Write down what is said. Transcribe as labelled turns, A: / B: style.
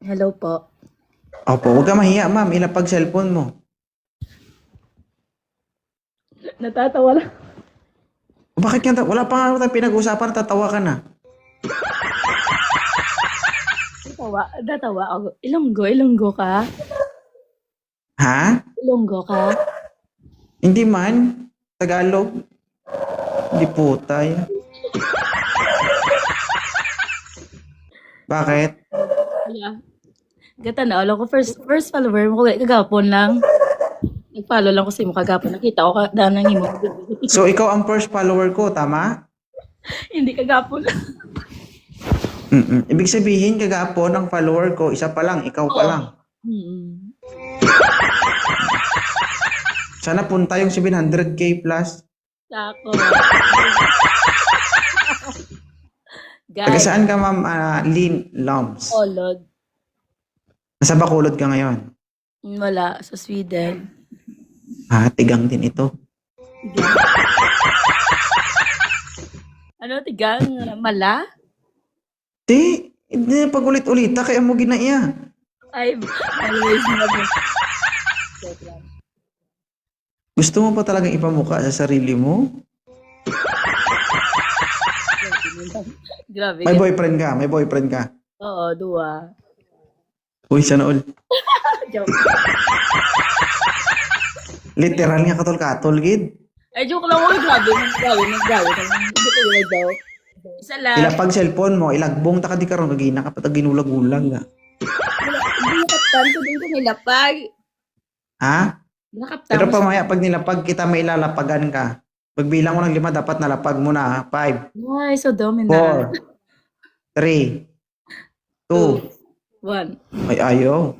A: Hello po.
B: Opo, huwag ka mahiya, ma'am. Ilapag cellphone mo.
A: Natatawa lang.
B: Bakit ka? Wala pa nga tayong pinag-usapan, tatawa ka na.
A: Natawa ako. Ilonggo ka?
B: Ha?
A: Ilonggo ka?
B: Hindi man. Tagalog. Hindi putay. Bakit?
A: Yeah. Gata na, alam ko, first follower mo ko, kagapon lang. Nag-follow lang ko sa imo kagapon. Nakita ko ka, danang imo.
B: So, ikaw ang first follower ko, tama?
A: Hindi kagapon lang.
B: Ibig sabihin, kagapon ang follower ko, isa pa lang, ikaw pa lang. Sana punta yung 700k plus.
A: Sako.
B: Taga
A: Guys,
B: saan ka, ma'am? Lynn Loms.
A: Olod.
B: Nasa Bacolod ka ngayon.
A: Wala, sa Sweden.
B: Tigang din ito.
A: Tigang. Ano, tigang? Mala?
B: Hindi pag ulit-ulita, kaya mo ginaiya.
A: Ay, always never.
B: Gusto mo pa talagang ipamukha sa sarili mo?
A: Grabe.
B: May boyfriend ka, may boyfriend ka.
A: Oo, dua.
B: Uy, sana all.
A: Joke.
B: Literal nga katol-katol, gid.
A: Ay, joke lang. Uy, grabe. Naggawi. Hindi ko yung joke. Isa lang.
B: Ilapag cellphone mo, ilagbong ta ka di karon kagina ka patag ginulag-ulag nga.
A: Hindi nakaptan ko din ko nilapag.
B: Ha?
A: Nakaptan
B: Pero
A: ko
B: pamaya pag nilapag kita may ilalapagan ka. Pagbilang mo ng 5, dapat nalapag mo na. 5,
A: Ay, so dumi na.
B: 4, 3, 2.
A: 1.
B: Ay, ayaw.